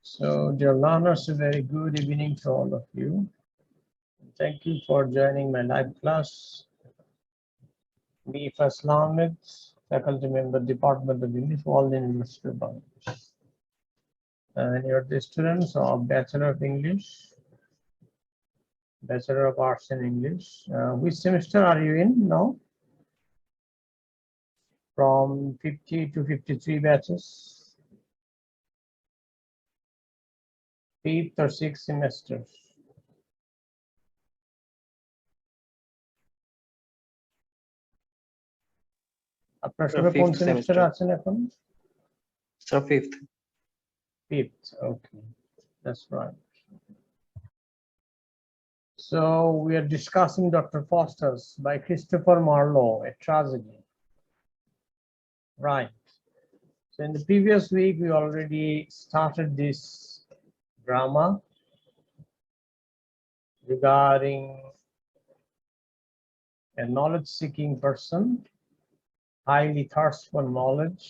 So, dear learners, a very good evening to all of you. Thank you for joining my live class. Me, Faisal Ahmed, faculty member, Department of English, Walden University of Bangladesh. And you're the students of Bachelor of English, Bachelor of Arts in English. Which semester are you in now? From 50 to 53 batches? 5th or 6th semesters? আপনার সবাই কোন সেমিস্টারে আছেন এখন? So fifth. Fifth, okay, that's right. So we are discussing Dr. Faustus by Christopher Marlowe, a tragedy. Right. So in the previous week, we already started this drama regarding a knowledge-seeking person, highly thirst for knowledge,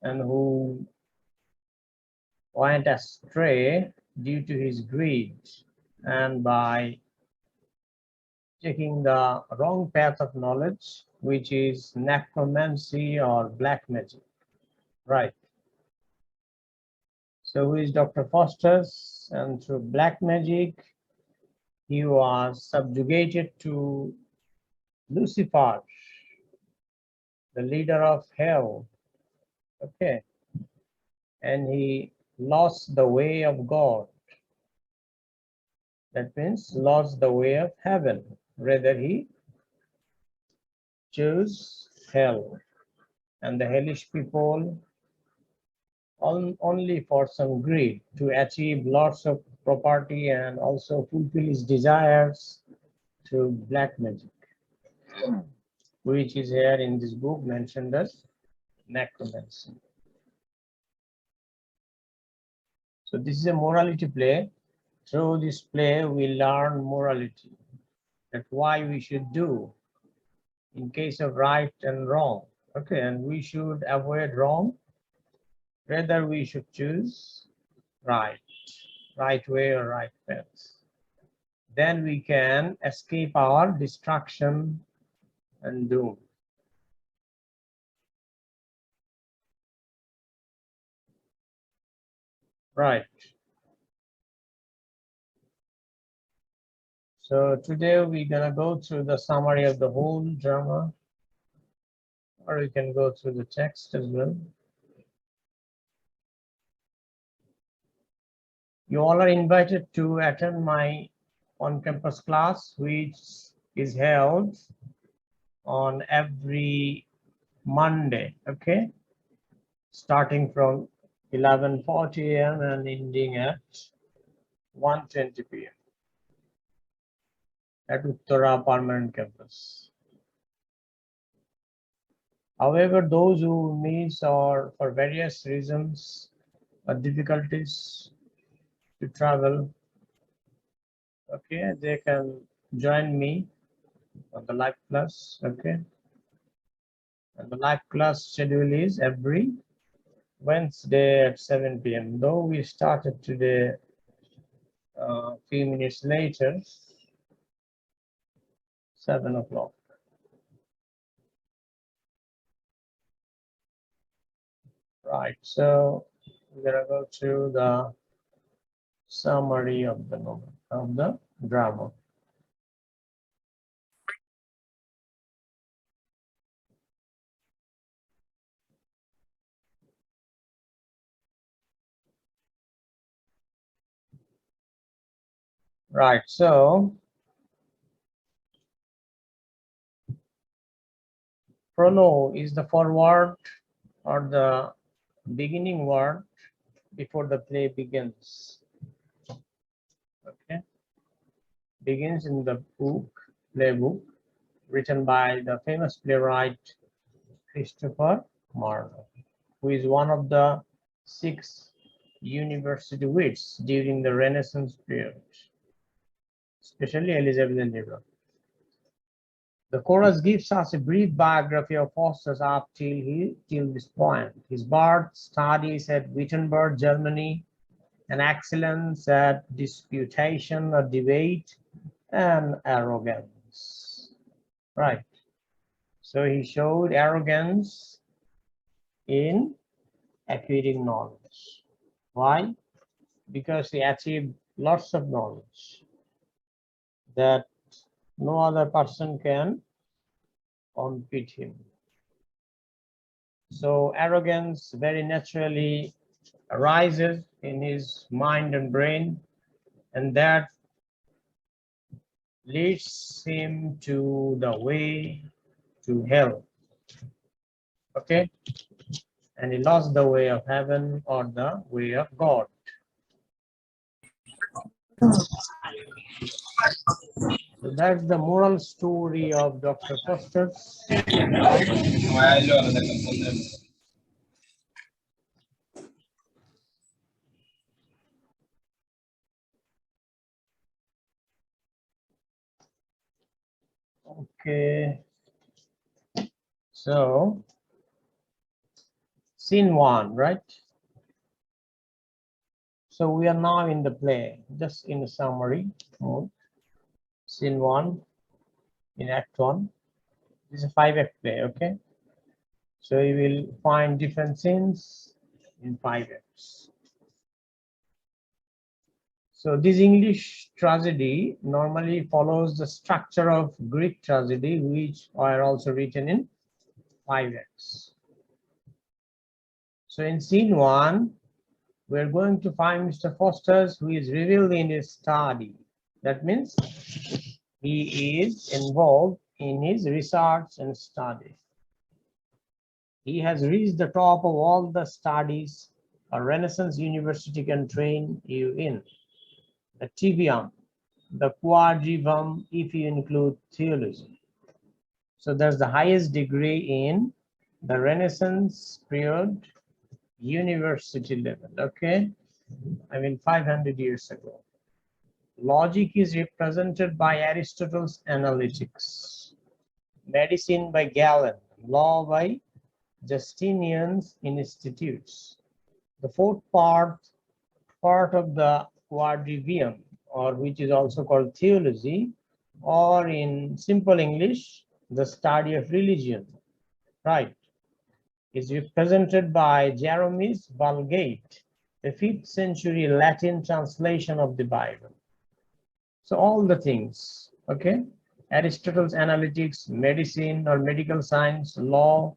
and who went astray due to his greed and by taking the wrong path of knowledge, which is necromancy or black magic. Right. So who is Dr. Faustus? And through black magic, he was subjugated to Lucifer, the leader of hell. Okay. And he lost the way of God. That means lost the way of heaven. Rather, he chose hell. And the hellish people, only for some greed, to achieve lots of property and also fulfill his desires through black magic, which is here in this book mentioned as necromancy. So this is a morality play. Through this play, we learn morality, that why we should do in case of right and wrong. Okay, and we should avoid wrong. Rather, we should choose right way or right path. Then we can escape our destruction and doom. Right. So today we're gonna go through the summary of the whole drama, or we can go through the text as well. You all are invited to attend my on-campus class, which is held on every Monday, okay? Starting from 11:40 a.m. and ending at 1:20 p.m. at Uttara Permanent Campus. However, those who miss or for various reasons or difficulties to travel, okay, they can join me on the live class, okay? And the live class schedule is every Wednesday at 7 p.m. Though we started today a few minutes later, 7 o'clock. Right, so we're gonna go through the summary of the novel, of the drama. Right, so prologue is the foreword or the beginning word before the play begins. Okay, begins in the book, playbook, written by the famous playwright Christopher Marlowe, who is one of the 6 university wits during the Renaissance period, especially Elizabethan era. The chorus gives us a brief biography of Faustus up till this point. His birth, studies at Wittenberg, Germany, an excellence at disputation or debate, and arrogance. Right. So he showed arrogance in acquiring knowledge. Why? Because he achieved lots of knowledge that no other person can compete him. So arrogance very naturally arises in his mind and brain, and that leads him to the way to hell. Okay? And he lost the way of heaven or the way of God. So that's the moral story of Dr. Faustus. Okay. So, scene one, right? So we are now in the play, just in a summary mode. Scene one in Act 1. This is a 5-act play, okay? So you will find different scenes in 5 acts. So this English tragedy normally follows the structure of Greek tragedy, which are also written in 5 acts. So in scene 1, we're going to find Mr. Faustus, who is revealed in his study. That means he is involved in his research and study. He has reached the top of all the studies a Renaissance university can train you in. The trivium, the quadrivium, if you include theology. So that's the highest degree in the Renaissance period university level, okay? I mean 500 years ago. Logic is represented by Aristotle's analytics, medicine by Galen, law by Justinian's institutes. The fourth part of the quadrivium, or which is also called theology, or in simple English, the study of religion, right, is represented by Jerome's Vulgate, the 5th century Latin translation of the Bible. So all the things, okay? Aristotle's analytics, medicine or medical science, law,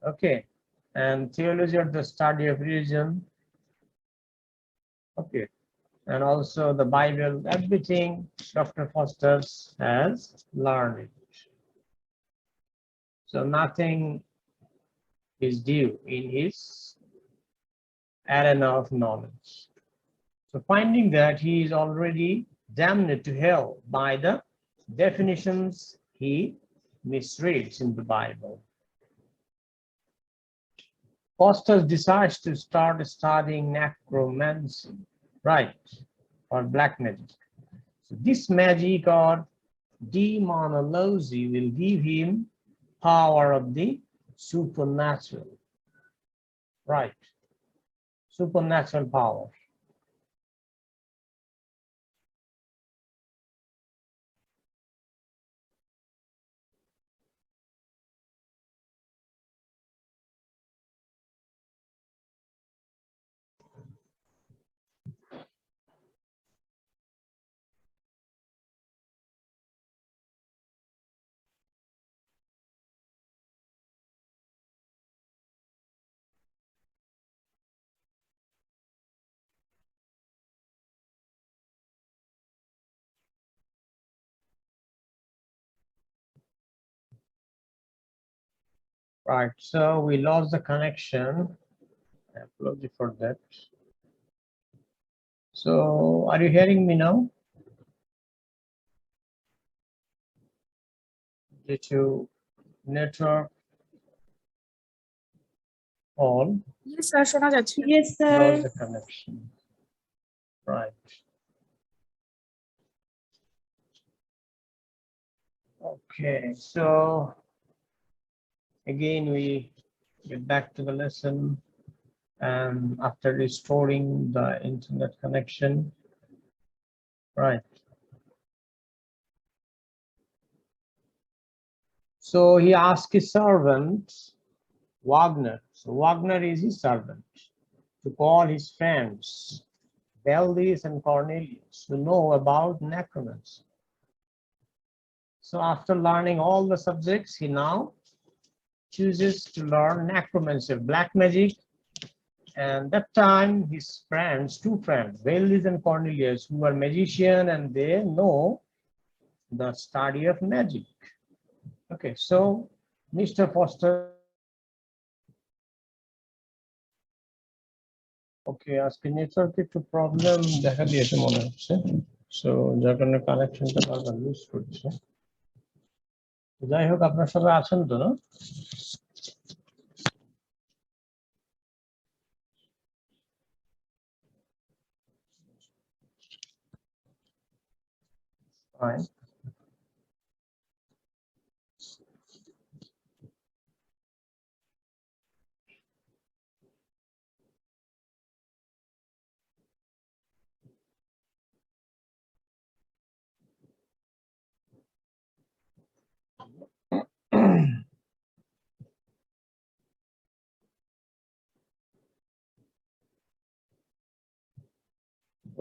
okay, and theology or the study of religion, okay, and also the Bible, everything Dr. Faustus has learned. So nothing is due in his arena of knowledge. So finding that he is already damned to hell by the definitions he misreads in the Bible, Faustus decides to start studying necromancy, right, or black magic. So this magic or demonology will give him power of the supernatural, right, supernatural power. Right, so we lost the connection. I apologize for that. So are you hearing me now? Due to network all, Yes, sir. শোনা যাচ্ছে। Yes, sir. lost the connection. Right. Okay, so again we get back to the lesson. and after restoring the internet connection, right? So he asked his servant Wagner, so Wagner is his servant, to call his friends Bellis and Cornelius to know about necromancy. So after learning all the subjects, he now chooses to learn necromancy, black magic. And that time his friends, two friends, Bellis and Cornelius, who are magicians and they know the study of magic. Okay, so Mr. Faustus, okay, আজকে নেটওয়ার্কে একটু problem দেখা দিয়েছে মনে হচ্ছে, so যার কারণে কানেকশনটা বারবার লুজ করছে। যাই হোক, আপনারা সবাই আছেন তো না? Fine.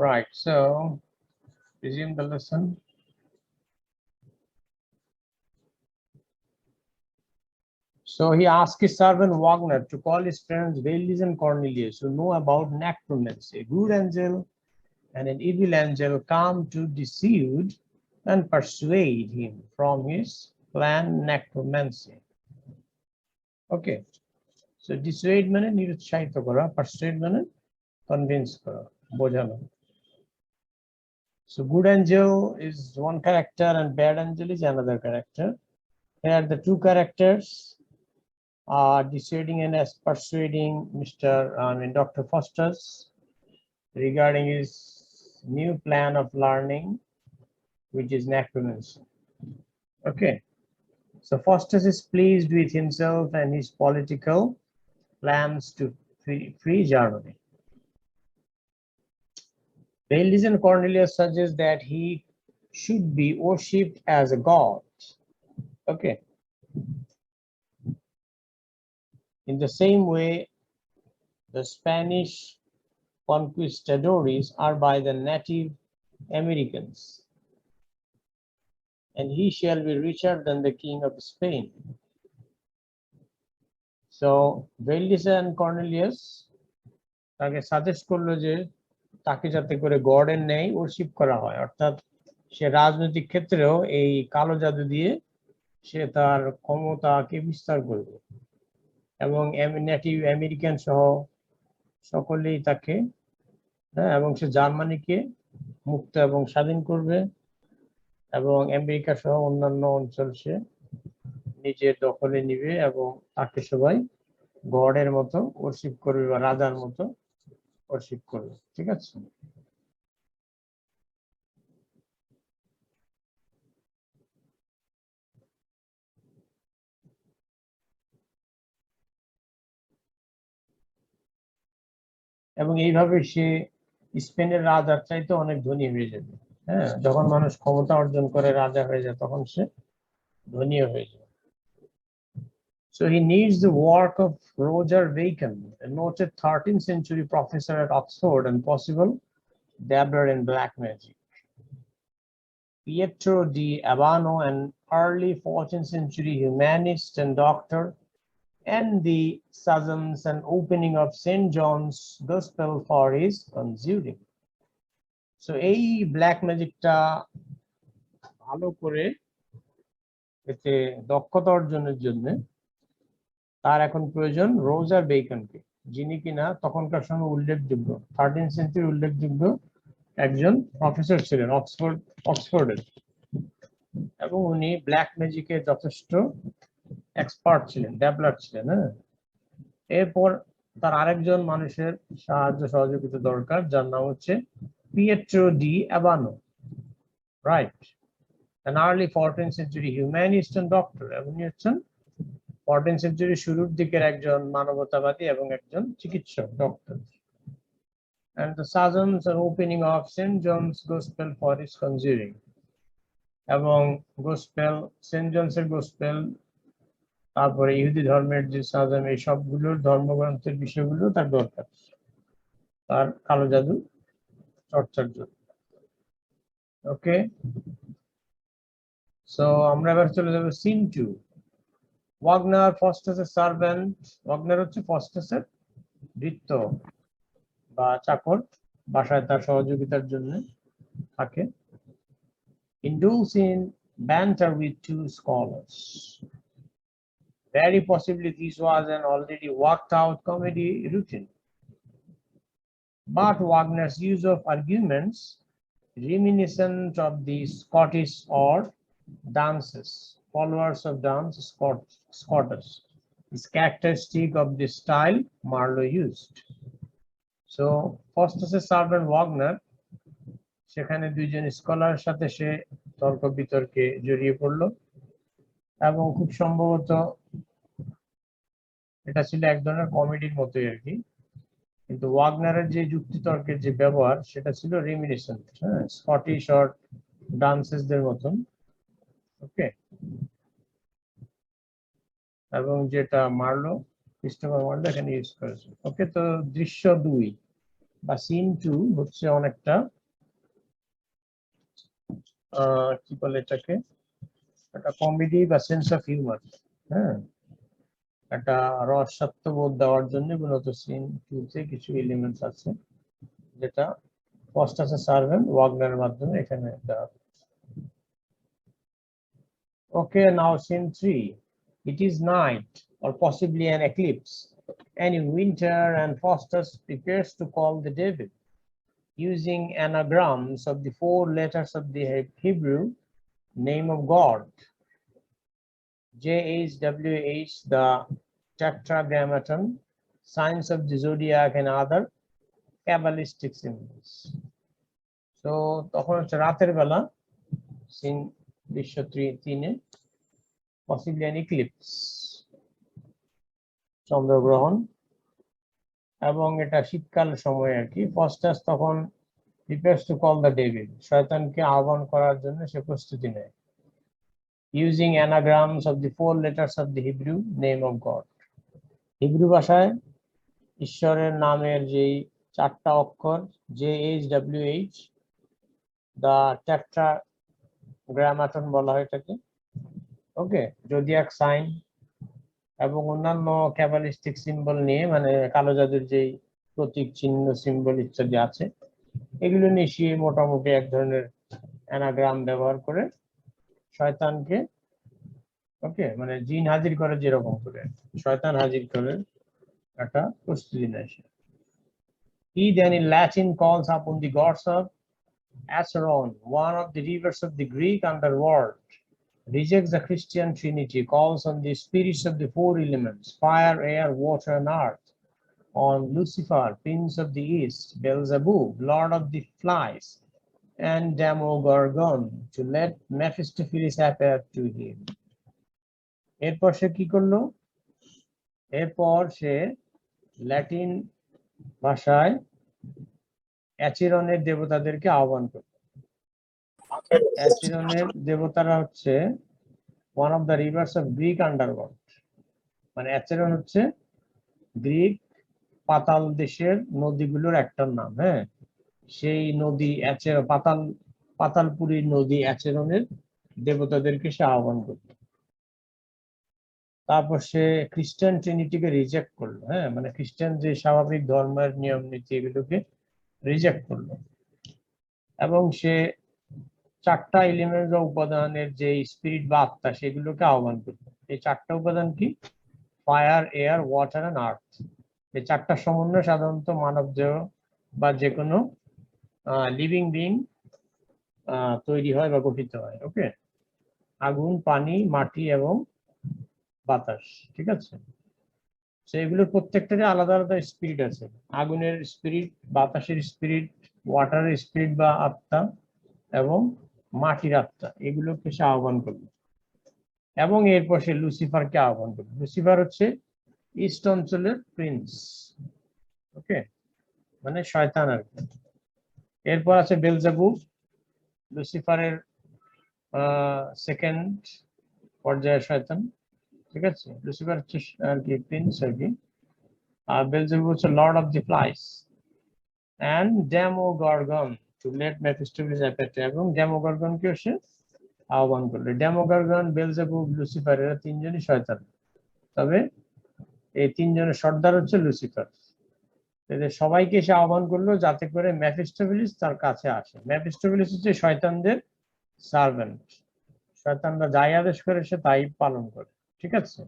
Right, so resume the lesson. So he asked his servant Wagner to call his friends Bellis and Cornelius to know about necromancy. A good angel and an evil angel come to deceive and persuade him from his plan necromancy. Okay, so dissuade মানে নিরুৎসাহিত করা, persuade মানে convince করা, বোঝানো. So good angel is one character and bad angel is another character. Here the two characters are dissuading and persuading Dr. Faustus regarding his new plan of learning, which is necromancy. Okay, so Faustus is pleased with himself and his political plans to free Germany. Bellis and Cornelius suggest that he should be worshipped as a god. Okay. In the same way, the Spanish conquistadores are by the Native Americans, and he shall be richer than the king of Spain. So Bellis and Cornelius তাকে suggest করলো যে তাকে যাতে করে গডের ন্যায় worship করা হয়, অর্থাৎ সে রাজনৈতিক ক্ষেত্রেও এই কালো জাদু দিয়ে সে তার ক্ষমতাকে বিস্তার করবে এবং নেটিভ আমেরিকান সহ সকলেই তাকে, এবং সে জার্মানিকে মুক্ত এবং স্বাধীন করবে এবং আমেরিকা সহ অন্যান্য অঞ্চল সে নিজের দখলে নিবে এবং তাকে সবাই গডের মতো ওরশিপ করবে বা রাজার মতো ওরশিপ করবে। ঠিক আছে, এবং এইভাবে সে স্পেনের রাজার চাইতে অনেক ধনী হয়ে যাবে। হ্যাঁ, যখন মানুষ ক্ষমতা অর্জন করে রাজা হয়ে যায় তখন সে ধনী হয়ে যায়। So he needs the work of Roger Bacon, a noted 13th century professor at Oxford and possible dabbler in black magic. Pietro di Abano, an early 14th century humanist and doctor, and the schisms and opening of St. John's Gospel for his conjuring. So এই black magicটা ভালো করে এতে দক্ষতা অর্জনের জন্য তার এখন প্রয়োজন রোজার বেকনকে, যিনি কিনা তখনকার সময় উল্লেখযোগ্য 13th সেঞ্চুরি উল্লেখযোগ্য একজন প্রফেসর ছিলেন অক্সফোর্ডের, এবং উনি ব্ল্যাক ম্যাজিকে যথেষ্ট এক্সপার্ট ছিলেন, ডেভেলপ ছিলেন। হ্যাঁ, এরপর তার আরেকজন মানুষের সাহায্য সহযোগিতা দরকার, যার নাম হচ্ছে Pietro di Abano, right, an early 14th century humanist and doctor, এবং উনি হচ্ছেন 14th century শুরুর দিকের একজন মানবতাবাদী এবং একজন চিকিৎসক doctor. And the sermons are opening of St. John's Gospel for his conjuring. এবং গোসপেল, সেন্ট জনসের গোসপেল, তারপরে ইহুদি ধর্মের যে সাজাম, এই সবগুলোর ধর্মগ্রন্থের বিষয়গুলো তার দরকার, তার কালো জাদু চর্চার জন্য। ওকে, সো আমরা এবার চলে যাবো সিন 2। ওয়াগনার, ফস্টাসের সার্ভেন্ট। ওয়াগনার হচ্ছে ফস্টাসের ভৃত্য বা চাকর, বাসায় তার সহযোগিতার জন্য থাকে। Indulge in banter with two scholars. Very possibly this was an already worked out comedy routine. But Wagner's use of arguments reminiscent of the Scottish or dances, followers of dance, Scotus, is characteristic of the style Marlowe used. So, Faustus's servant Wagner, সেখানে দুইজন স্কলারের সাথে সে তর্ক বিতর্কে জড়িয়ে পড়লো এবং খুব সম্ভবত এটা ছিল এক ধরনের কমেডির মতোই আর কি, কিন্তু ওয়াগনারের যে যুক্তিতর্কের যে ব্যবহার সেটা ছিল রিমিনিসেন্ট, হ্যাঁ, স্কটিশ অর ডান্সেসদের মতন। ওকে, এবং যেটা মার্লো, ক্রিস্টোফার মার্লো এখানে ইউজ করেছে। ওকে, তো দৃশ্য 2 বা সিন 2 হচ্ছে অনেকটা কি বলে এটাকে, একটা কমেডি বা সেন্স অফ হিউমার, হ্যাঁ, একটা রসাত্মবোধ দেওয়ার জন্য মূলত সিন 2 তে কিছু এলিমেন্টস আছে যেটা ফস্টাসের সার্ভেন্ট ওয়াগনারের মাধ্যমে এখানে দেওয়া। Okay, now scene 3. It is night, or possibly an eclipse, and in winter, and Faustus prepares to call the devil, using anagrams of the 4 letters of the Hebrew name of God. JHWH, the tetragrammaton, signs of the zodiac, and other Kabbalistic symbols. So, তখন হচ্ছে রাতের বেলা, scene দৃশ্য 3 possibly an eclipse, চন্দ্রগ্রহণ, এবং এটা শীতকাল সময় আর কি। ফস্টাস তখন prepares to call the devil, শয়তানকে আহ্বান করার জন্য সে প্রস্তুতি নেয়, using anagrams of the 4 letters of the Hebrew name of God. Hebrew ভাষায় ঈশ্বরের নামের যেই 4টা অক্ষর JHWH, the tetragrammaton বলা হয় এটাকে। ওকে, জোডিয়াক সাইন এবং অন্যান্য ক্যাবালিস্টিক সিম্বল নিয়ে, মানে কালো জাদুর যেই প্রতীক চিহ্ন সিম্বল ইত্যাদি আছে, এগুলো নিয়ে সে মোটামুটি এক ধরনের অ্যানাগ্রাম ব্যবহার করে শয়তানকে, ওকে, মানে জিন হাজির করে, যেরকম করে শয়তান হাজির করে একটা প্রস্তুতি নেয় সে। He then in Latin calls upon the gods of Acheron, one of the rivers of the Greek underworld, rejects the Christian Trinity, calls on the spirits of the 4 elements, fire, air, water, and earth, on Lucifer, prince of the east, Beelzebub, lord of the flies, and Demogorgon, to let Mephistopheles appear to him. এরপর সে কি করলো? এরপর সে Latin ভাষায় অ্যাচিরনের দেবতাদেরকে আহ্বান করল। অ্যাচিরনের দেবতারা হচ্ছে one of the rivers of Greek underworld, মানে অ্যাচিরন হচ্ছে গ্রিক পাতাল দেশের নদীগুলোর একটা নাম, হ্যাঁ, সেই নদী পাতালপুরীর নদী অ্যাচিরনের দেবতাদেরকে সে আহ্বান করল। তারপর সে খ্রিস্টান ট্রিনিটিকে রিজেক্ট করলো, হ্যাঁ, মানে খ্রিস্টান যে স্বাভাবিক ধর্মের নিয়ম নীতি এগুলোকে রিজেক্ট করলো, এবং সে 4টা এলিমেন্ট বা উপাদানের যে স্পিরিট বা আত্মা সেগুলোকে আহ্বান করলো। এই 4টা উপাদান কি? Fire, air, water and earth. এই 4টা সমন্বয় সাধারণত মানব দেহ বা যে কোনো লিভিং বিং তৈরি হয় বা গঠিত হয়। ওকে, আগুন, পানি, মাটি এবং বাতাস, ঠিক আছে। সেগুলোর প্রত্যেকটারই আলাদা আলাদা স্পিরিট আছে। আগুনের স্পিরিট, বাতাসের স্পিরিট, ওয়াটারের স্পিরিট বা আত্মা, এবং মাটির আত্মা, এগুলোকে সে আহ্বান করলো। এবং এরপর সে লুসিফারকে আহ্বান করলো। লুসিফার হচ্ছে ইস্ট অঞ্চলের প্রিন্স, ওকে, মানে শয়তান আর কি। এরপর আছে বেলজেবুল, লুসিফারের সেকেন্ড পর্যায়ের শয়তান, ঠিক আছে। লুসিফার হচ্ছে আর কি প্রিন্স আর কি। আর বেলজেবুল হচ্ছে Lord of the flies and Demogorgon to let Mephistopheles appear to, এবং ডেমোগর্গনকে সে আহ্বান করলো। ডেমোগর্গন, বেলজেবুল, লুসিফার এরা তিনজনই শয়তান, তবে এই তিনজনের সর্দার হচ্ছে লুসিফার। এদের সবাইকে সে আহ্বান করলো যাতে করে মেফিস্টোফেলিস তার কাছে আসে। মেফিস্টোফেলিস হচ্ছে শয়তানদের সার্ভেন্ট, শয়তানরা যাই আদেশ করে সে তাই পালন করে, ঠিক আছে।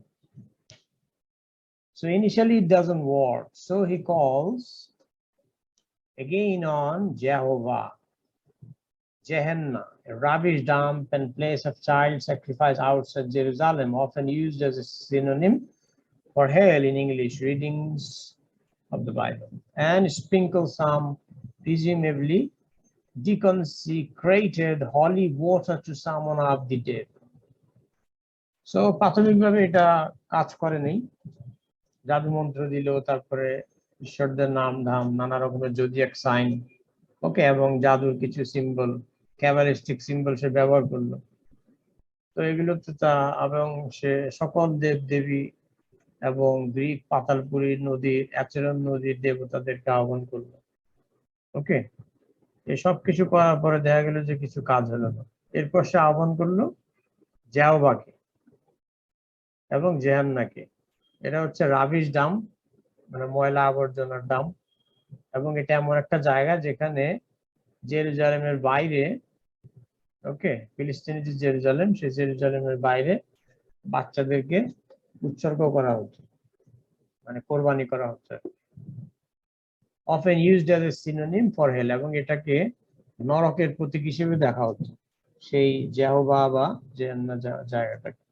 So initially it doesn't work, so he calls again on Jehovah, Gehenna, a rubbish dump and place of child sacrifice outside Jerusalem, often used as a synonym for hell in English readings of the Bible, and sprinkle some presumably deconsecrated holy water to summon up the dead. So প্রাথমিকভাবে এটা কাজ করেনি, জাদু মন্ত্র দিল, তারপরে ঈশ্বরদের নাম ধাম, নানা রকমের জোডিয়াক সাইন, ওকে, এবং জাদুর কিছু সিম্বল, ক্যাবালিস্টিক সিম্বল সে ব্যবহার করলো। তো এগুলোতে তা, এবং সে সকল দেব দেবী এবং গ্রিক পাতালপুরী নদীর, অ্যাচেরন নদীর দেবতাদেরকে আহ্বান করলো, ওকে। এসব কিছু করার পরে দেখা গেল যে কিছু কাজ হলো না। এরপর সে আহ্বান করলো জাওবাকে এবং জেহান্নাকে। এটা হচ্ছে রাবিশ ডাম, মানে ময়লা আবর্জনার ডাম, এবং এটা এমন একটা জায়গা যেখানে জেরুজালেমের বাইরে, ওকে, ফিলিস্তিনি যে জেরুজালেম, সেই জেরুজালেমের বাইরে বাচ্চাদেরকে উৎসর্গ করা হচ্ছে, মানে কোরবানি করা হচ্ছে। often used as a synonym for hell, এবং এটাকে নরকের প্রতীক হিসেবে দেখা হচ্ছে সেই জেহোভা বা জেহান্না জায়গাটাকে।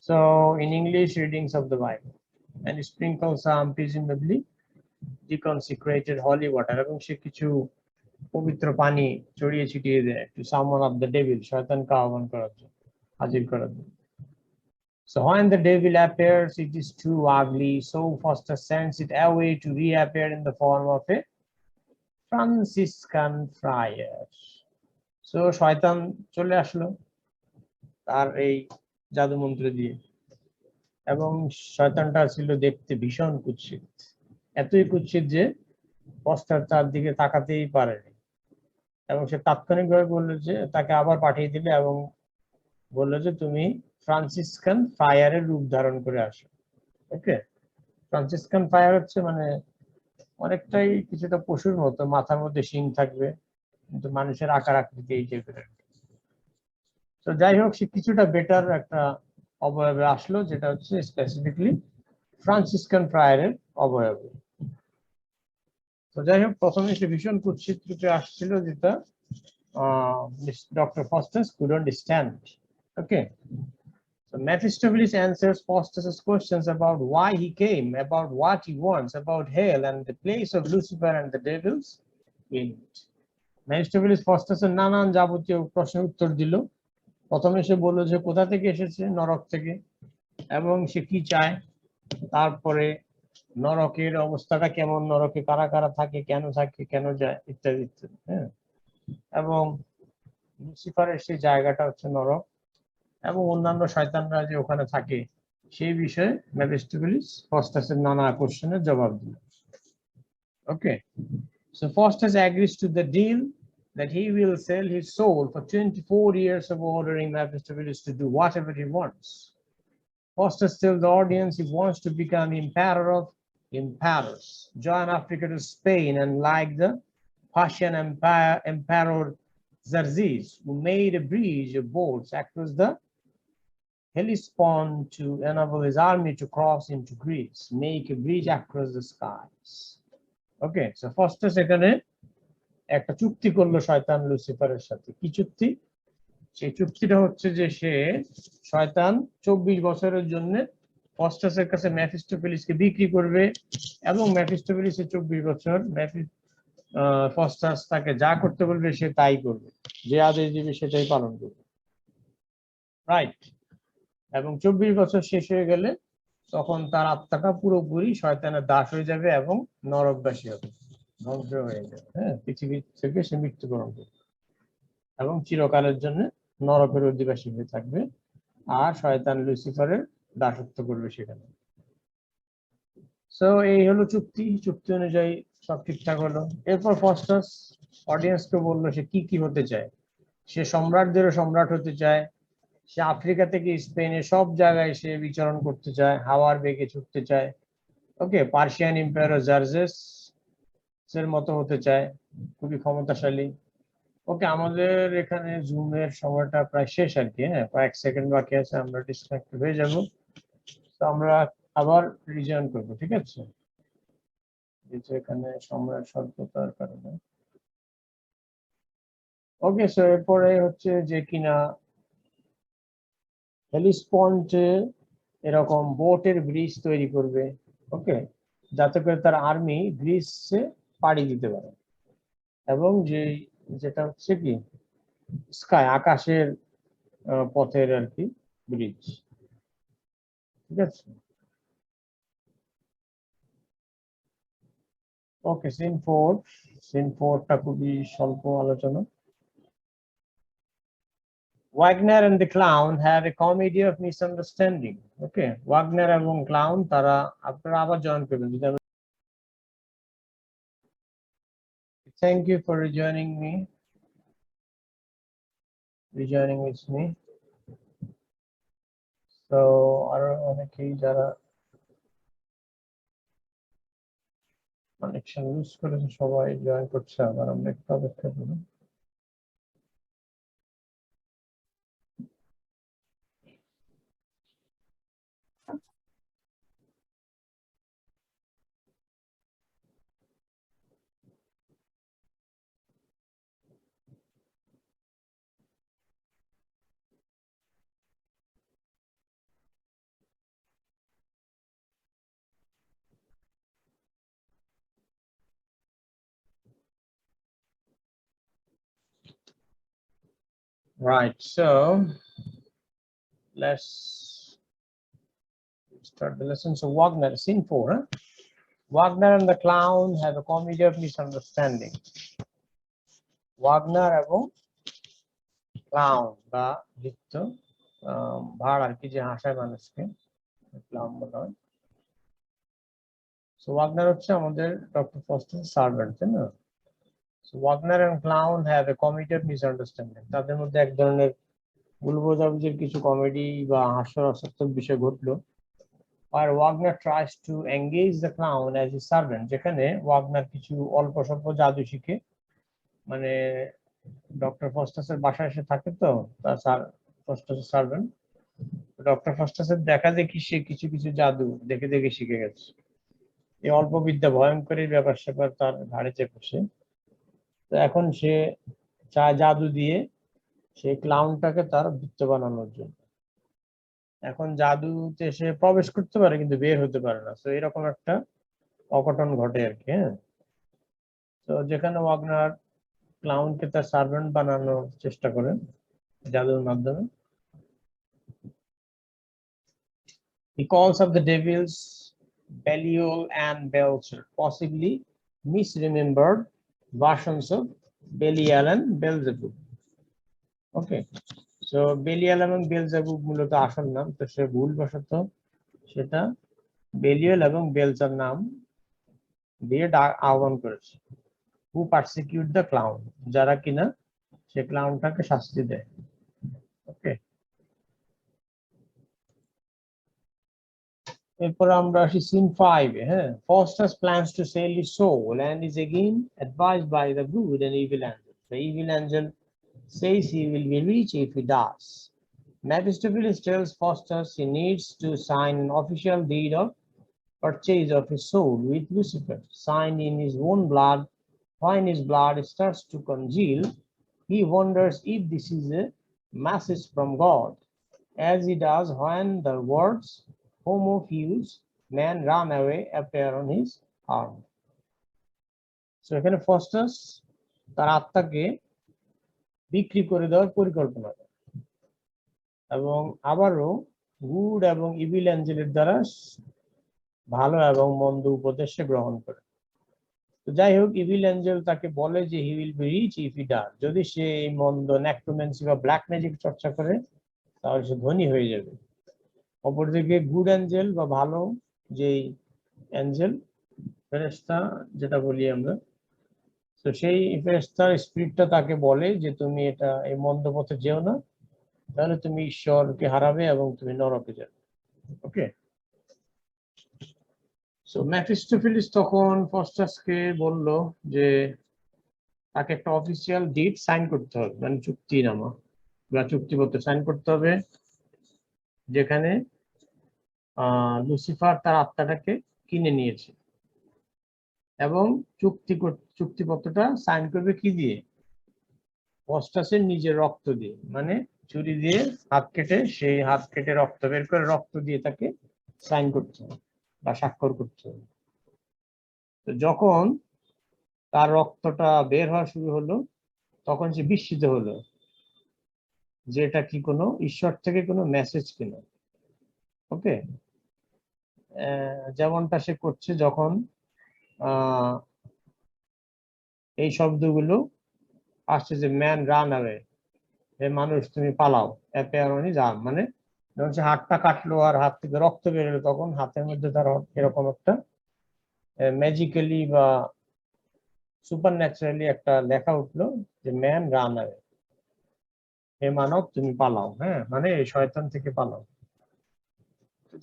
So in English readings of the Bible, and sprinkle some presumably deconsecrated holy water, এবং সে কিছু পবিত্র পানি ছড়িয়ে ছিটিয়ে দেয় to summon up the devil, শয়তানকে আহ্বান করার জন্য, হাজির করার জন্য। So when the devil appears, it is too ugly, so Faustus sends it away to reappear in the form of a Franciscan friar. So শয়তান চলে আসলো তার এই জাদু মন্ত্র দিয়ে, এবং শয়তানটা ছিল দেখতে ভীষণ কুৎসিত, এতই কুৎসিত যে ফস্টার তার দিকে তাকাতেই পারেনি, এবং সে তাৎক্ষণিকভাবে বললো যে, তাকে আবার পাঠিয়ে দিলে এবং বললো যে তুমি ফ্রান্সিসকান ফায়ারের রূপ ধারণ করে আসো, ওকে। ফ্রান্সিসকান ফায়ার হচ্ছে মানে অনেকটাই কিছুটা পশুর মতো, মাথার মধ্যে শিং থাকবে, কিন্তু মানুষের আকার আকৃতি এই টাইপের। তো যাই হোক, সে কিছুটা বেটার একটা অবয়বে আসলো, যেটা হচ্ছে স্পেসিফিকলি ফ্রান্সিসকান ফায়ারের অবয়বে। তো যাই হোক, প্রথমে সে ভীষণ কুৎসিত রূপে আসছিল, যেটা Dr. Faustus couldn't stand. Okay. So Mephistopheles answers Faustus's questions about why he came, about what he wants, about hell and the place of Lucifer and the devils in it. Mephistopheles Faustus's নানান যাবতীয় প্রশ্নের উত্তর দিল। প্রথমে সে বলল যে কোথা থেকে এসেছে, নরক থেকে, এবং সে কি চায়, তারপরে নরকের অবস্থাটা কেমন, নরকে কারা কারা থাকে, কেন যায়, ইত্যাদি ইত্যাদি, হ্যাঁ। এবং লুসিফারের সেই জায়গাটা হচ্ছে নরক, এবং অন্যান্য শয়তানরা যে ওখানে থাকে সেই বিষয়ে মেফিস্টোফেলিস ফাস্টাসের নানা কোশ্চেনের জবাব দিল, ওকে। So Faustus agrees to the deal that he will sell his soul for 24 years of ordering Mephistopheles to do whatever he wants. Faustus tells the audience he wants to become emperor of emperors, join Africa to Spain, and like the Persian emperor Xerxes, who made a bridge of boats across the Hellespont to enable his army to cross into Greece, make a bridge across the skies. Okay, so Faustus এখানে একটা চুক্তি করলো শয়তান লুসিফারের সাথে। কি চুক্তি? সেই চুক্তিটা হচ্ছে যে সে শয়তান 24 বছরের জন্য ফাস্টাসের কাছে মেফিস্টোফেলিসকে বিক্রি করবে, এবং মেফিস্টোফেলিসের 24 বছর ফাস্টাস তাকে যা করতে বলবে সে তাই করবে, যে আদেশ দিবে সেটাই পালন করবে। রাইট। এবং 24 বছর শেষ হয়ে গেলে তখন তার আত্মাটা পুরোপুরি শয়তানের দাস হয়ে যাবে এবং নরকবাসী হবে, ধ্বংস হয়ে যাবে। হ্যাঁ, পৃথিবী থেকে সে মৃত্যুবরণ করবে এবং চিরকালের জন্য নরকের অধিবাসী হয়ে থাকবে, আর শয়তান লুসিফারের দাসত্ব করবে সেখানে। সো এই হলো চুক্তি। চুক্তি অনুযায়ী সব ঠিকঠাক হলো। এরপর ফস্টাস অডিয়েন্সকে বললো সে কি কি হতে চায়। সে সম্রাটদেরও সম্রাট হতে চায়, সে আফ্রিকা থেকে স্পেনে সব জায়গায় সে বিচরণ করতে চায়, হাওয়ার বেগে ছুটতে চায়। ওকে, পার্সিয়ান এম্পায়ার জার্জেস এর মতো হতে চায়, খুবই ক্ষমতাশালী। ওকে, আমাদের এখানে জুমের সময়টা প্রায় শেষ আর কি। হ্যাঁ, কয়েক সেকেন্ড বাকি আছে, আমরা ডিসকানেক্ট হয়ে যাব। তো আমরা আবার রিজয়েন করবো, ঠিক আছে? যেহেতু এখানে সময়ের স্বল্পতার কারণে। ওকে, সো এরপরে হচ্ছে যে কিনা হেলিস্পন্টে এরকম বোটের ব্রিজ তৈরি করবে। ওকে, যাতে করে তার আর্মি গ্রিসে পাড়ি দিতে পারে, এবং যেটা হচ্ছে কি স্কাই আকাশের পথের আর কি ব্রিজ, ঠিক আছে? ওকে, সিন 4টা খুবই স্বল্প আলোচনা। Wagner and the clown have a comedy of misunderstanding. Okay, Wagner এবং ক্লাউন তারা, আপনারা আবার জয়েন করবেন যদি। Thank you for rejoining with me. So আরো অনেকেই যারা কানেকশন লুজ করেছে সবাই জয়েন করছে, আবার আমরা একটু অপেক্ষা করি। Right, so let's start the lesson. So Wagner, scene 4. Huh? Wagner and the clown have a comedy of misunderstanding. Wagner এবং ক্লাউন বা ভৃত্য, ভাড় আর কি, যে হাসায় মানুষকে, ক্লাউন বলা হয়। সো ওয়াগনার হচ্ছে আমাদের ডক্টর ফস্টার সার্ভেন্ট, তাই না? So Wagner and clown have a comedy of misunderstanding. তাদের মধ্যে এক ধরনের ভুল বোঝাবুঝির কিছু কমেডি বা হাস্যরসাত্মক বিষয় ঘটলো। আর Wagner tries to engage the clown as a servant, যেখানে ওয়াগনার কিছু অল্প স্বল্প জাদু শিখে, মানে ডক্টর ফস্টাসের বাসায় এসে থাকে, তো তার ফস্টাসের সার্ভেন্ট। ডক্টর ফস্টাসের দেখা দেখি সে কিছু কিছু জাদু দেখে দেখে শিখে গেছে। এই অল্প বিদ্যা ভয়ঙ্করের ব্যাপার স্যাপার তার ঘাড়ে চেপেছে। তো এখন সে চায় জাদু দিয়ে সেই ক্লাউনটাকে তার বৃত্ত বানানোর জন্য। এখন জাদুতে সে প্রবেশ করতে পারে কিন্তু বের হতে পারে না। তো এরকম একটা অঘটন ঘটে আর কি। হ্যাঁ, তো যেখানে ওয়াগনার ক্লাউনকে তার সার্ভেন্ট বানানোর চেষ্টা করেন জাদুর মাধ্যমে। He calls up the devils Belial and Belzer, possibly misremembered versions of Belial and Beelzebub. Okay, so Belial এবং বেলজেবুব মূলত আসল নাম, তো সে ভুলবশত সেটা বেলিয়াল এবং বেলজার নাম দিয়ে আহ্বান করেছে। হু পারসিকিউট দ্য ক্লাউন, যারা কিনা সে ক্লাউনটাকে শাস্তি দেয়। ওকে, এরপর আমরা আসি সিন 5 এ। হ্যাঁ, Faustus plans to sell his soul and is again advised by the good and evil angel. The evil angel says he will be rich if he does. Mephistopheles tells Faustus he needs to sign an official deed of purchase of his soul with Lucifer, signed in his own blood. When his blood starts to congeal, he wonders if this is a message from God, as he does when the words Homo fuse, man run away appear on his arm. So এখানে Faustus তার আত্মাকে বিক্রি করে দেওয়ার পরিকল্পনা করে। এবং আবারও গুড এবং ইভিল অ্যাঞ্জেলের দ্বারা ভালো এবং মন্দ উপদেশ গ্রহণ করে। তো যাই হোক, ইভিল অ্যাঞ্জেল তাকে বলে যে he will be rich if he does, যদি সে এই মন্দ নেক্রোম্যান্সি বা ব্ল্যাক ম্যাজিক চর্চা করে তাহলে সে ধনী হয়ে যাবে। অপরদিকে গুড অ্যাঞ্জেল বা ভালো যেই অ্যাঞ্জেল ফেরেশতা যেটা বলি আমরা, তো সেই ফেরেশতার স্পিরিটটা তাকে বলে যে তুমি এটা এই মন্দ পথে যেও না, তাহলে তুমি ঈশ্বরকে হারাবে এবং তুমি নরকে যাবে। ওকে, সো মেফিস্টোফেলিস তখন ফস্টাসকে বলল যে তাকে একটা অফিসিয়াল ডিড সাইন করতে হবে, মানে চুক্তিনামা বা চুক্তিপত্র সাইন করতে হবে, যেখানে লুসিফার তার আত্মাটাকে কিনে নিয়েছে। এবং চুক্তিপত্রটা সাইন করবে কি দিয়ে? ফস্টাসের নিজের রক্ত দিয়ে, মানে ছুরি দিয়ে হাত কেটে, সেই হাত কেটে রক্ত বের করে রক্ত দিয়ে তাকে সাইন করতে হবে বা স্বাক্ষর করতে হবে। তো যখন তার রক্তটা বের হওয়া শুরু হলো, তখন সে বিস্মিত হলো যে এটা কি কোনো ঈশ্বর থেকে কোনো মেসেজ কিনা। ওকে, যেমনটা সে করছে যখন এই শব্দগুলো আসছে যে ম্যান রান অ্যাওয়ে, হে মানুষ তুমি পালাও, অ্যাপিয়ারনি যান, মানে যখন সে হাতটা কাটলো আর হাত থেকে রক্ত বেরোলো, তখন হাতের মধ্যে তার এরকম একটা ম্যাজিক্যালি বা সুপার ন্যাচারালি একটা লেখা উঠলো যে ম্যান রান অ্যাওয়ে, হে মানব তুমি পালাও, হ্যাঁ, মানে এই শয়তান থেকে পালাও।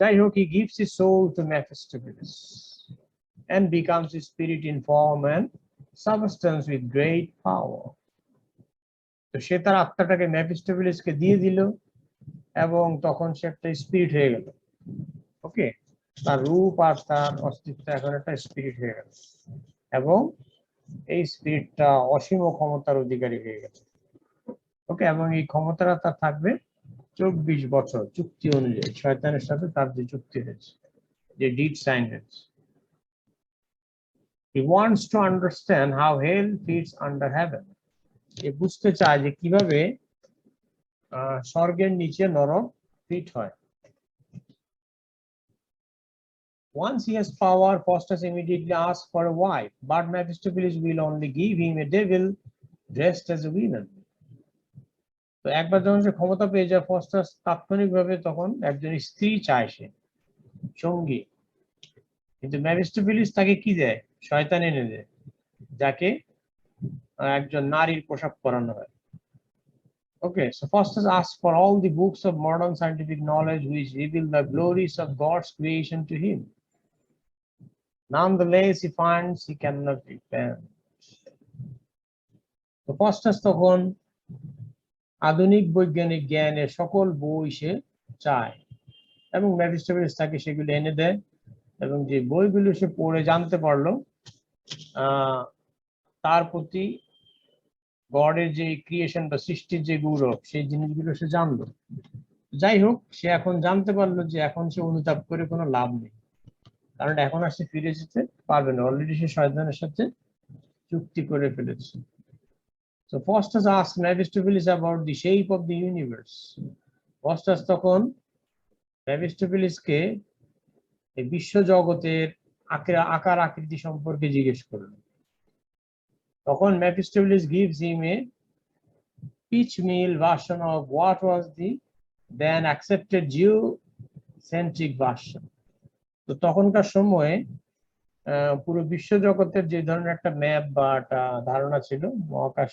যাই হোক, he gives his soul to Mephistopheles and becomes a spirit in form and substance with great power. তো সে তার আত্মাটাকে মেফিস্টোফেলিসকে দিয়ে দিল এবং তখন সে একটা স্পিরিট হয়ে গেল। ওকে, তার রূপ আর তার অস্তিত্ব এখন একটা স্পিরিট হয়ে গেল এবং এই স্পিরিটটা অসীম ক্ষমতার অধিকারী হয়ে গেল। ওকে, এবং এই ক্ষমতাটা তার থাকবে 24 বছর চুক্তি অনুযায়ী, শয়তানের সাথে তার যে চুক্তি হয়েছে, যে ডিড সাইন হয়েছে। He wants to understand how hell fits under heaven. এ বুঝতে চায় যে কিভাবে স্বর্গের নিচে নরক ফিট হয়। Once he has power, Faustus immediately asks for a wife, but Mephistopheles will only give him a devil dressed as a woman. তো একবার যখন সে ক্ষমতা পেয়ে যায়, ফস্টাস তাৎক্ষণিকভাবে তখন একজন স্ত্রী চায়, সে সঙ্গী। কিন্তু মেফিস্টোফেলিস তাকে কি দেয়? শয়তান এনে দেয়, যাকে একজন নারীর পোশাক পরানো হয়। Okay, so Faustus asks for all the books of modern scientific knowledge which reveal the glories of God's creation to him. Nonetheless, he finds he cannot repent. So Faustus তখন আধুনিক বৈজ্ঞানিক জ্ঞানের সকল বই সে চায় এবং মেফিস্টোফেলিস তাকে সেগুলো এনে দেয়, এবং যে বইগুলো সে পড়ে জানতে পারলো তার প্রতি গডের যে ক্রিয়েশন বা সৃষ্টির যে গৌরব, সেই জিনিসগুলো সে জানলো। যাই হোক, সে এখন জানতে পারলো যে এখন সে অনুতাপ করে কোনো লাভ নেই, কারণ এখন আর সে ফিরে যেতে পারবে না, অলরেডি সে শয়তানের সাথে চুক্তি করে ফেলেছে। So Faustus asks Mephistopheles about the shape of the universe. Faustus তখন মেফিস্টোফেলিসকে এই বিশ্ব জগতের আকার আকৃতি সম্পর্কে জিজ্ঞেস করলেন। তখন Mephistopheles gives him a piecemeal version of what was the then accepted geocentric version. তো তখনকার সময়ে পুরো বিশ্ব জগতের যে ধরনের একটা ম্যাপ বা একটা ধারণা ছিল মহাকাশ,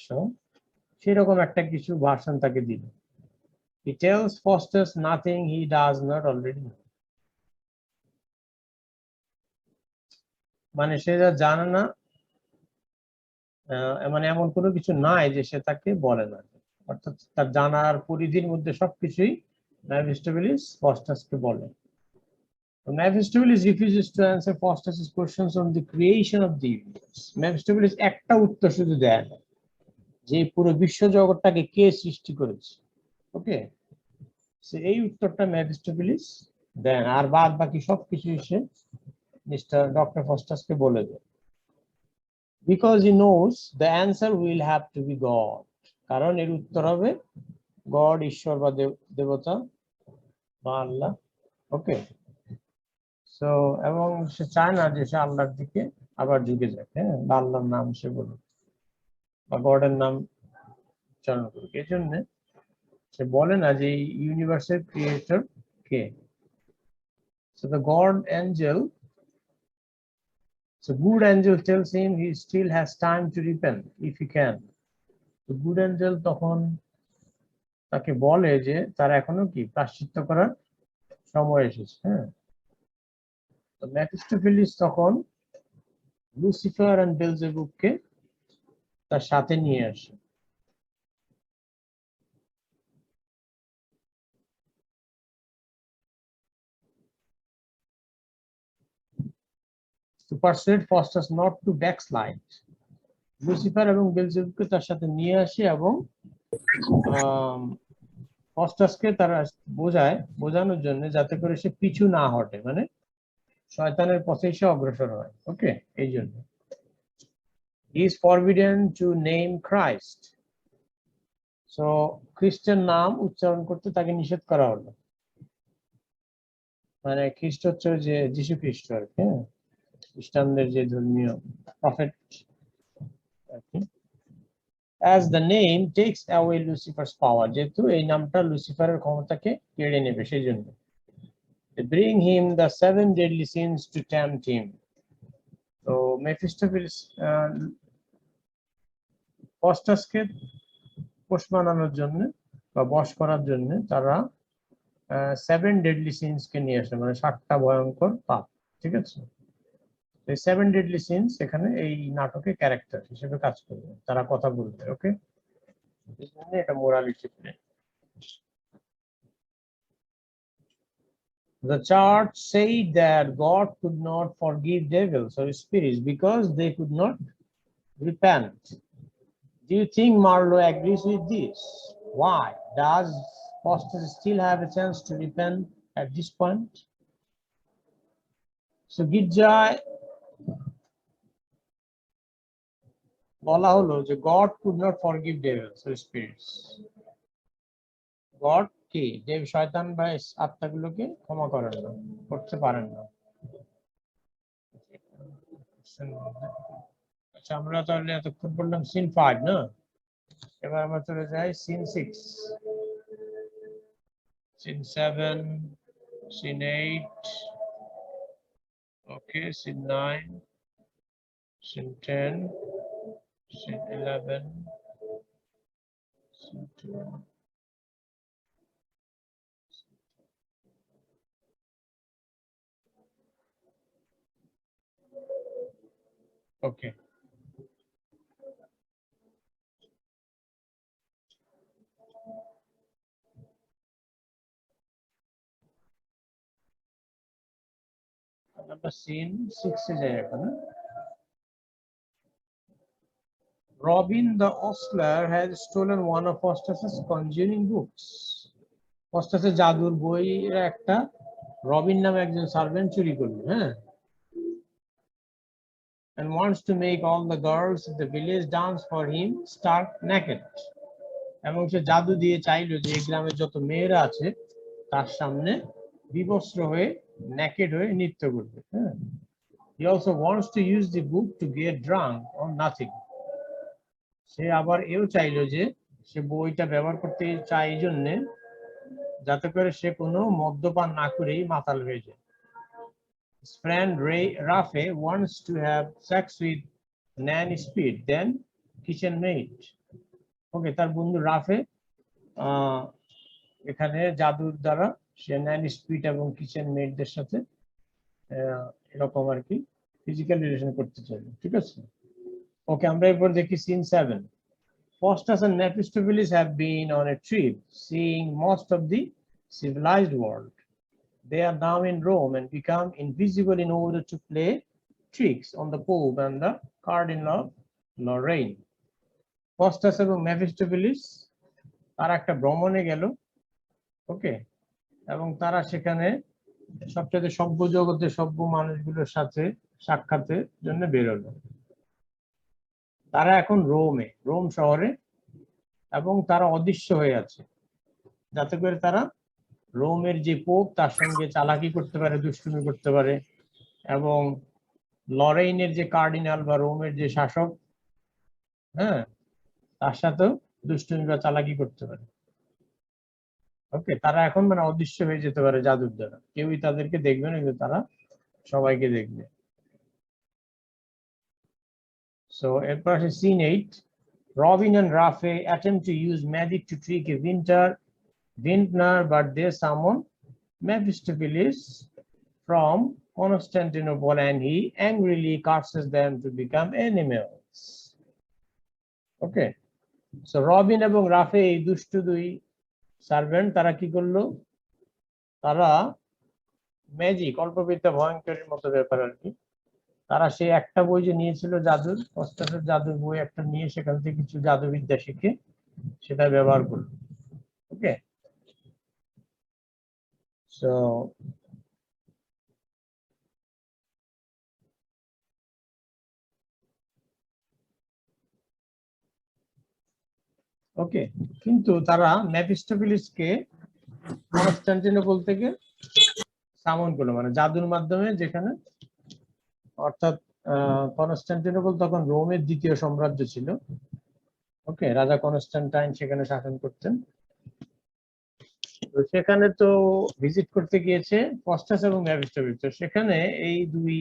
সেরকম একটা কিছু ভার্সন তাকে দিল। He tells Faustus nothing he does not already know. মানে সে যা জানে না, মানে এমন কোনো কিছু নাই যে সে তাকে বলে না, অর্থাৎ তার জানার পরিধির মধ্যে সবকিছুই মেফিস্টোফেলিস ফাস্টাসকে বলে। Mephistopheles refuses to answer Faustus's questions on the creation of the universe. Mephistopheles একটা উত্তর শুধু দেয় না, যে পুরো বিশ্ব জগৎটাকে কে সৃষ্টি করেছে। ওকে, এই উত্তরটা মেফিস্টোফেলিস দেন, আর বাদ বাকি সবকিছু সে মিস্টার ডক্টর ফাস্টাসকে বলে দেয়। Because he knows the answer will have to be God, কারণ এর উত্তর হবে গড ঈশ্বর বা দেবতা বা আল্লাহ। ওকে, সো এবং সে চায় না যে সে আল্লাহর দিকে আবার ঝুঁকে যাক, হ্যাঁ, বা আল্লাহর নাম সে বলুক বা গডের নাম উচ্চারণ করুক। এই জন্য সে বলে না যে ইউনিভার্সের creator K. So the god angel, so good angel tells him he still has time to repent if he can. So good angel তখন তাকে বলে যে তার এখনো কি প্রায়শ্চিত্ত করার সময় এসেছে, হ্যাঁ। তো মেফিস্টোফেলিস তখন লুসিফার এন্ড বেলজেবুবকে তার সাথে নিয়ে আসে। To persuade Faustus not to backslide, Lucifer এবং বেলজেবুবকে তার সাথে নিয়ে আসে এবং ফস্টাসকে তারা বোঝানোর জন্য যাতে করে সে পিছু না হটে, মানে শয়তানের পথে সে অগ্রসর হয়। ওকে, এই জন্য he is forbidden to name Christ, so খ্রিস্টের নাম উচ্চারণ করতে তাকে নিষেধ করা হলো। মানে খ্রিস্ট হচ্ছে যে যীশু খ্রিস্ট আর কি, হ্যাঁ, খ্রিস্টানদের যে ধর্মীয় প্রফেট আর কি। as the name takes away Lucifer's power, যেহেতু এই নামটা লুসিফারের ক্ষমতাকে কেড়ে নেবে, সেই জন্য they bring him the 7 deadly sins to tempt him. তো মেফিস্টোফেলিস ফস্টাসকে পোষ মানানোর জন্য বা বশ করার জন্য তারা 7 ডেডলি সিনস কে নিয়ে আসে, মানে 7টা ভয়ঙ্কর পাপ। ঠিক আছে, এই 7 ডেডলি সিনস এখানে এই নাটকে ক্যারেক্টার হিসেবে কাজ করবে, তারা কথা বলবে। ওকে, এটা morality play. The church said that God could not forgive devils or spirits because they could not repent. Do you think Marlowe agrees with this? Why does Faustus still have a chance to repent at this point? So গির্জায় বলা হলো যে God could not forgive devils or spirits. God কি দেব শয়তান বা আত্মাগুলোকে ক্ষমা করেন না, করতে পারেন না। আচ্ছা, আমরা তাহলে এতক্ষণ বললাম সিন 5 না, এবার আমরা চলে যাই সিন 6, সিন 7, সিন 8, ওকে, সিন 9, সিন 10, সিন 11, সিন 12. ওকে, আমরা সিন 6 এ যাই এখন। Robin the ostler has stolen one of Faustus's conjuring books. Faustus's জাদুর বইয়ের একটা রবিন নামে একজন সার্ভেন্ট চুরি করলো, হ্যাঁ, and wants to make all the girls in the village dance for him stark naked. এবং সে জাদু দিয়ে চাইলো যে এই গ্রামের যত মেয়েরা আছে তার সামনে বিবস্ত্র হয়ে naked হয়ে নৃত্য করবে, হ্যাঁ। He also wants to use the book to get drunk or nothing. সে আবার এও চাইলো যে সে বইটা ব্যবহার করতে চায় এই জন্য যাতে করে সে কোনো মদ্যপান না করেই মাতাল হয়ে যায়। His friend Rafe wants to have sex with Nanny Speed, then kitchen maid. ওকে, তার বন্ধু রাফে এখানে জাদুর দ্বারা সে ন্যানি স্পিড এবং কিচেন মেডদের সাথে এরকম আর কি ফিজিক্যাল রিলেশন করতে চাইবে। ঠিক আছে, ওকে, আমরা এরপর দেখি scene 7. Faustus and Mephistopheles have been on a trip, seeing most of the civilized world. They are now in Rome and become invisible in order to play tricks on the Pope and the Cardinal of Lorraine. Faustus এবং Mephistopheles তারা একটা ভ্রমণে গেল, ওকে, এবং তারা সেখানে সবচেয়ে সভ্য জগতের সভ্য মানুষগুলোর সাথে সাক্ষাতের জন্য বেরোলো। তারা এখন রোম শহরে এবং তারা অদৃশ্য হয়ে আছে। যাতে করে তারা রোমের যে পোপ তার সঙ্গে চালাকি করতে পারে, দুষ্টুমি করতে পারে, এবং লরেইনের যে কার্ডিনাল বা রোমের যে শাসক, হ্যাঁ, তার সাথেও দুষ্টুমি বা চালাকি করতে পারে। ওকে, তারা এখন মানে অদৃশ্য হয়ে যেতে পারে জাদুর দ্বারা, কেউই তাদেরকে দেখবে না, কিন্তু তারা সবাইকে দেখবে। সো এরপর আছে scene 8। Robin and Rafe attempt to use magic to trick a vintner, but they summon Mephistopheles from Constantinople, and he angrily curses them to become animals. Okay, so Robin এবং রাফে এই দুষ্টু দুই সার্ভেন্ট তারা কি করলো, তারা ম্যাজিক, অল্পবিদ্যা ভয়ঙ্করের মতো ব্যাপার আর কি, তারা সেই একটা বই যে নিয়েছিল জাদুর, ফস্টাসের জাদুর বই একটা নিয়ে সেখান থেকে কিছু জাদুবিদ্যা শিখে সেটা ব্যবহার করলো। ওকে, সো ওকে, কিন্তু তারা মেফিস্টোফেলিসকে কনস্টান্টিনোপল থেকে সামন করলো, মানে জাদুর মাধ্যমে, যেখানে অর্থাৎ কনস্টান্টিনোপল তখন রোমের দ্বিতীয় সাম্রাজ্য ছিল। ওকে, রাজা কনস্টান্টাইন সেখানে শাসন করতেন। তো সেখানে তো ভিজিট করতে গিয়েছে ফস্টাস এবং মেফিস্টোফেলিস, তো সেখানে এই দুই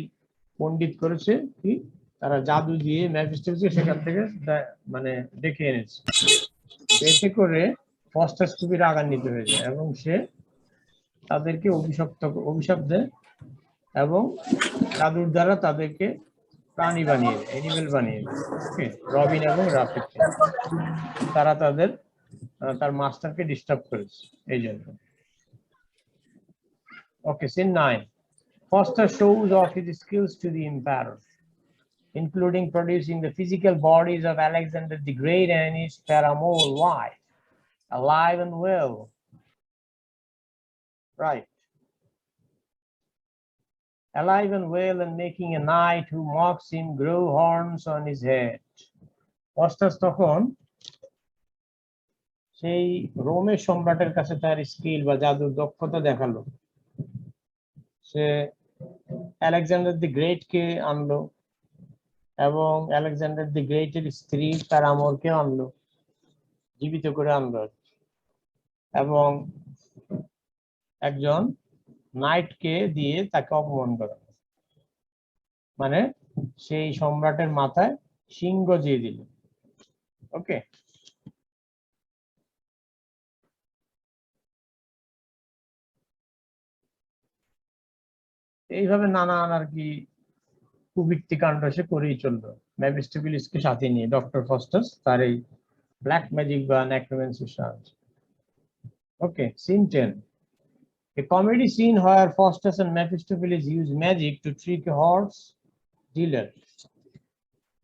পণ্ডিত করেছে কি, তারা জাদু দিয়ে মেফিস্টোফেলিসকে সেখান থেকে মানে ডেকে এনেছে। এতে করে ফস্টাস খুবই রাগান্বিত হয়ে যায় এবং সে তাদেরকে অভিশাপ দেয় এবং জাদুর দ্বারা তাদেরকে প্রাণী বানিয়ে দেয়, এনিমেল বানিয়ে দেয়। ওকে, রবিন এবং রাফিকে তারা তার মাস্টারকে ডিস্টার্ব করেছে এই জন্য। ওকে, scene 9। Faustus shows off his skills to the emperor, including producing the physical bodies of Alexander the Great and his paramour wife, alive and well. Right. Alive and well, and making a knight who mocks him grow horns on his head. Faustus তখন সেই রোমের সম্রাটের কাছে তার skill বা জাদুর দক্ষতা দেখালো। সে আলেকজান্ডার দি গ্রেট কে আনলো এবং আলেকজান্ডার দি গ্রেটের স্ত্রী তার আমরকে আনলো, জীবিত করে আনলো, এবং একজন নাইটকে দিয়ে তাকে অপমান করা, মানে সেই সম্রাটের মাথায় সিংহ দিয়ে দিল। ওকে, এইভাবে নানান আর কি কুবৃত্তি কাণ্ড সে করেই চললো মেফিস্টোফেলিসকে সাথে নিয়ে, ডক্টর ফস্টাস তার এই ব্ল্যাক ম্যাজিক বা নেক্রোম্যান্সির সাহায্যে। ওকে, scene 10। A comedy scene where Faustus and Mephistopheles use magic to trick a horse dealer.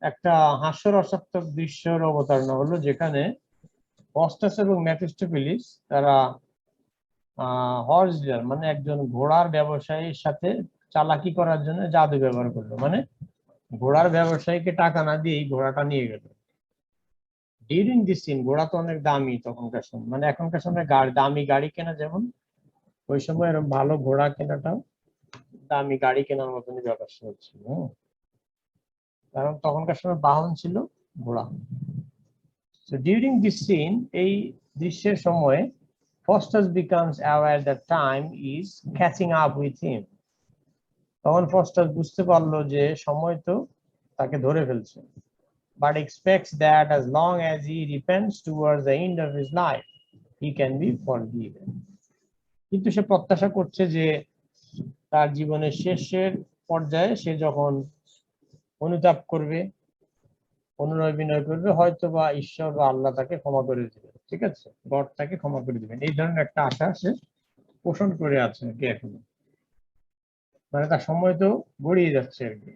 একটা হাস্যরসাত্মক দৃশ্যের অবতারণা হলো, যেখানে ফস্টাস এবং মেফিস্টোফেলিস তারা হর্স ডিলার মানে একজন ঘোড়ার ব্যবসায়ীর সাথে চালাকি করার জন্য জাদু ব্যবহার করলো, মানে ঘোড়ার ব্যবসায়ীকে টাকা না দিয়ে ঘোড়াটা নিয়ে গেল। ডিউরিং দিস সিন, ঘোড়া তো অনেক দামি তখনকার সময়, মানে এখনকার সময় দামি গাড়ি কেনা যেমন, ওই সময় এরকম ভালো ঘোড়া কেনাটাও দামি গাড়ি কেনার মতনই ব্যাপার হচ্ছিল, কারণ তখনকার সময় বাহন ছিল ঘোড়া। So during this scene, এই দৃশ্যের সময় Faustus becomes aware that time is catching up with him. তখন ফস্টাস বুঝতে পারলো যে সময় তো তাকে ধরে ফেলছে, but expects that as long as he repents towards the end of his life, he can be forgiven. কিন্তু সে প্রত্যাশা করছে যে তার জীবনের শেষের পর্যায়ে সে যখন অনুতাপ করবে, পুনরায় বিনয় করবে, হয়তো বা ঈশ্বর বা আল্লাহ তাকে ক্ষমা করে দিবে, ঠিক আছে, গড তাকে ক্ষমা করে দিবেন, এই ধরনের একটা আশা সে পোষণ করে আছে আর কি এখনো। মানে তার সময় তো গড়িয়ে যাচ্ছে আর কি,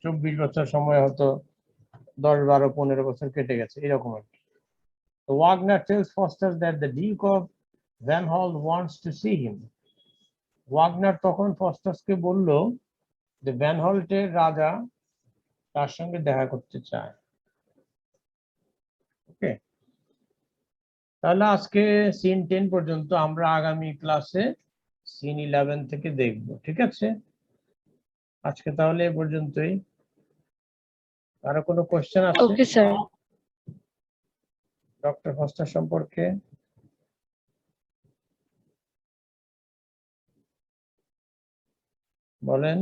24 বছর সময় হয়তো 10, 12, 15 বছর কেটে গেছে এরকম আর কি। তো Wagner tells Faustus that the Duke of Vanhall wants to see him. Wagner তখন ফস্টাসকে বলল যে ভ্যানহল্টের রাজা তার সঙ্গে দেখা করতে চায়। ওকে, তাহলে আজকে সিন 10 পর্যন্ত, আমরা আগামী ক্লাসে সিন 11 থেকে দেখব। ঠিক আছে, আজকে তাহলে এ পর্যন্তই। কারো কোনো কোশ্চেন আছে ওকে স্যার। ডক্টর ফাস্টাস সম্পর্কে? বলেন।